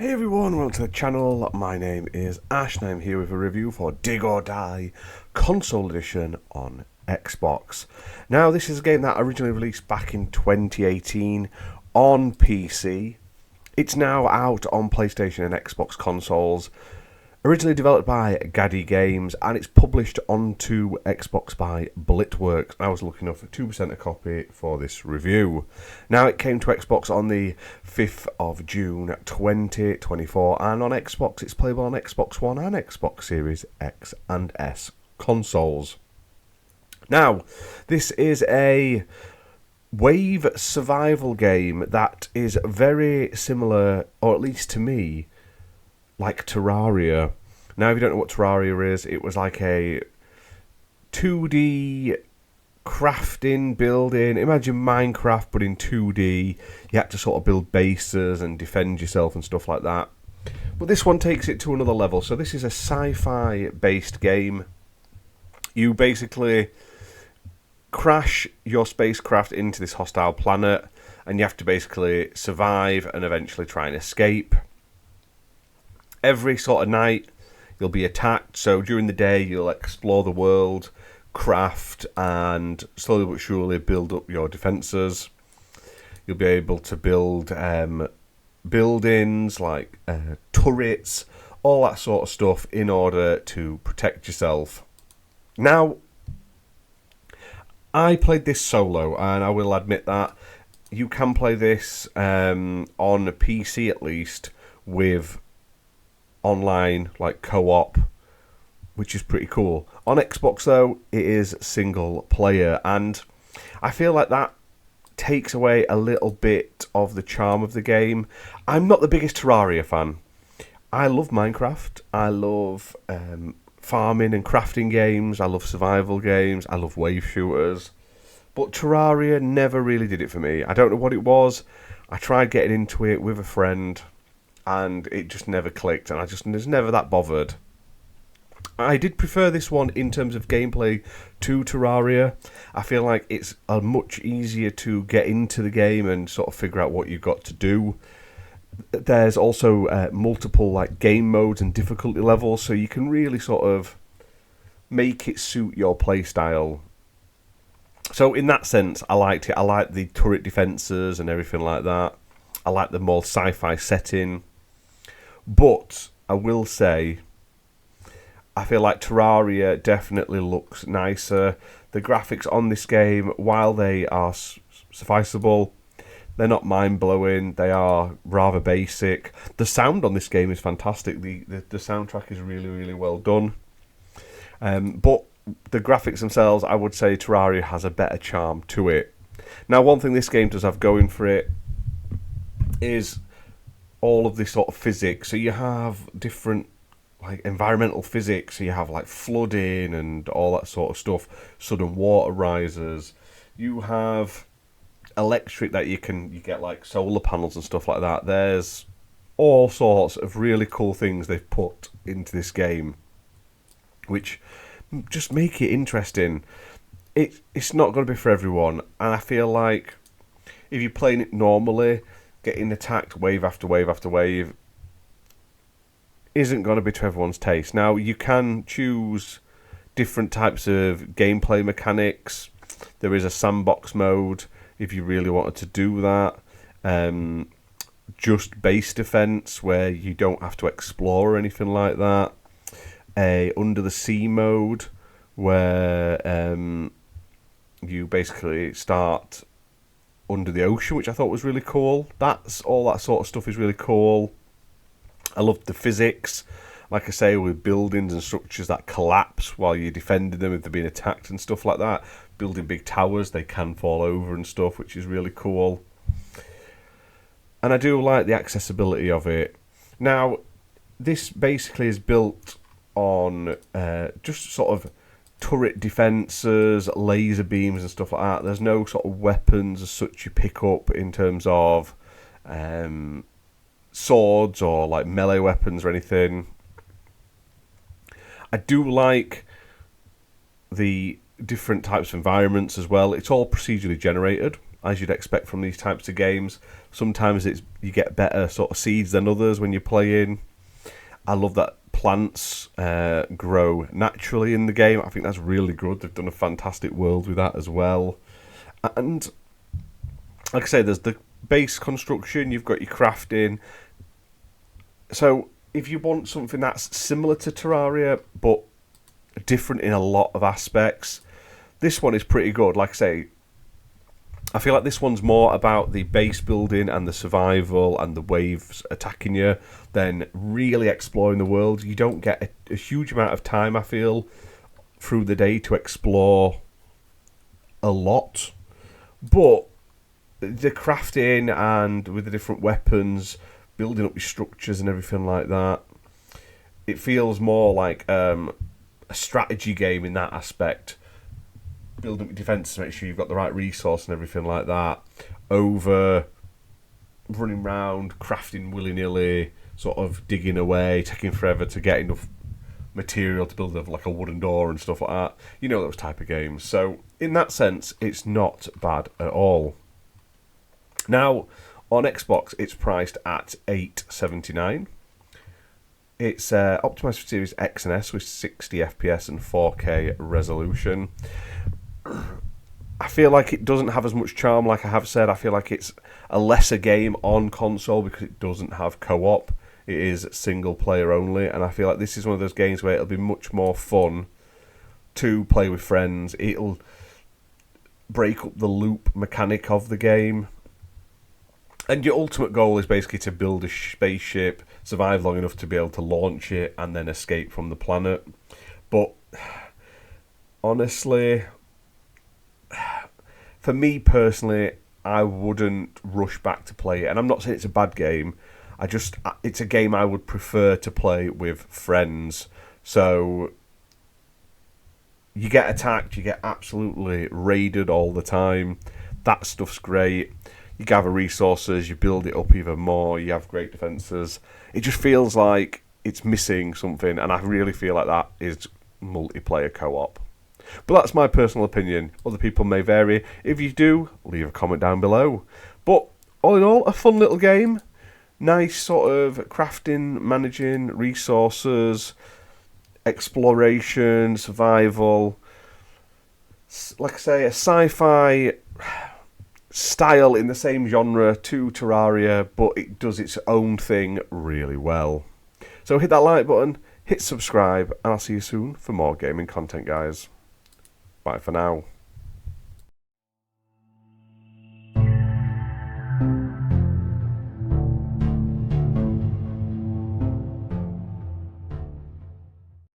Hey everyone, welcome to the channel. My name is Ash and I'm here with a review for Dig or Die Console Edition on Xbox. Now this is a game that originally released back in 2018 on PC. It's now out on PlayStation and Xbox consoles. Originally developed by Gaddy Games and it's published onto Xbox by Blitworks. I was looking up for 2% a copy for this review. Now it came to Xbox on the 5th of June 2024 and on Xbox it's playable on Xbox One and Xbox Series X and S consoles. Now this is a wave survival game that is very similar, or at least to me, like Terraria. Now, if you don't know what Terraria is, it was like a 2D crafting, building. Imagine Minecraft, but in 2D. You had to sort of build bases and defend yourself and stuff like that. But this one takes it to another level. So this is a sci-fi based game. You basically crash your spacecraft into this hostile planet, and you have to basically survive and eventually try and escape. Every sort of night you'll be attacked, so during the day you'll explore the world, craft, and slowly but surely build up your defences. You'll be able to build buildings like turrets, all that sort of stuff in order to protect yourself. Now, I played this solo, and I will admit that you can play this on a PC at least with online, like co-op, which is pretty cool. On Xbox though, it is single player, and I feel like that takes away a little bit of the charm of the game. I'm not the biggest Terraria fan. I love Minecraft, I love farming and crafting games, I love survival games, I love wave shooters, but Terraria never really did it for me. I don't know what it was. I tried getting into it with a friend and it just never clicked, and I just was never that bothered. I did prefer this one in terms of gameplay to Terraria. I feel like it's much easier to get into the game and sort of figure out what you've got to do. There's also multiple like game modes and difficulty levels, so you can really sort of make it suit your playstyle. So in that sense, I liked it. I liked the turret defences and everything like that. I like the more sci-fi setting. But I will say, I feel like Terraria definitely looks nicer. The graphics on this game, while they are sufficeable, they're not mind-blowing. They are rather basic. The sound on this game is fantastic. The soundtrack is really, really well done. But the graphics themselves, I would say Terraria has a better charm to it. Now, one thing this game does have going for it is all of this sort of physics. So you have different like environmental physics. So you have like flooding and all that sort of stuff. Sudden water rises. You have electric that you get like solar panels and stuff like that. There's all sorts of really cool things they've put into this game, which just make it interesting. It's not going to be for everyone, and I feel like if you're playing it normally, getting attacked wave after wave after wave isn't going to be to everyone's taste. Now, you can choose different types of gameplay mechanics. There is a sandbox mode if you really wanted to do that. Just base defense where you don't have to explore or anything like that. A under the sea mode where you basically start under the ocean, which I thought was really cool. That's all that sort of stuff is really cool. I love the physics, like I say, with buildings and structures that collapse while you're defending them if they're being attacked and stuff like that. Building big towers, they can fall over and stuff, which is really cool. And I do like the accessibility of it. Now, this basically is built on just sort of turret defences, laser beams and stuff like that. There's no sort of weapons as such you pick up in terms of swords or like melee weapons or anything. I do like the different types of environments as well. It's all procedurally generated, as you'd expect from these types of games. Sometimes you get better sort of seeds than others when you're playing. I love that plants grow naturally in the game. I think that's really good. They've done a fantastic world with that as well. And like I say, there's the base construction, you've got your crafting. So if you want something that's similar to Terraria, but different in a lot of aspects, this one is pretty good. Like I say, I feel like this one's more about the base building and the survival and the waves attacking you than really exploring the world. You don't get a huge amount of time, I feel, through the day to explore a lot. But the crafting and with the different weapons, building up your structures and everything like that, it feels more like a strategy game in that aspect. Building up your defences, make sure you've got the right resource and everything like that, over running around, crafting willy-nilly, sort of digging away, taking forever to get enough material to build like a wooden door and stuff like that. You know, those type of games. So in that sense, it's not bad at all. Now, on Xbox, it's priced at $8.79. It's optimised for Series X and S with 60 FPS and 4K resolution. I feel like it doesn't have as much charm, like I have said. I feel like it's a lesser game on console because it doesn't have co-op. It is single player only, and I feel like this is one of those games where it'll be much more fun to play with friends. It'll break up the loop mechanic of the game. And your ultimate goal is basically to build a spaceship, survive long enough to be able to launch it, and then escape from the planet. But honestly, for me personally, I wouldn't rush back to play it. And I'm not saying it's a bad game. It's a game I would prefer to play with friends. So you get attacked, you get absolutely raided all the time. That stuff's great. You gather resources, you build it up even more, you have great defences. It just feels like it's missing something, and I really feel like that is multiplayer co-op. But that's my personal opinion. Other people may vary. If you do, leave a comment down below. But all in all, a fun little game. Nice sort of crafting, managing, resources, exploration, survival. Like I say, a sci-fi style in the same genre to Terraria, but it does its own thing really well. So hit that like button, hit subscribe, and I'll see you soon for more gaming content, guys. Bye for now.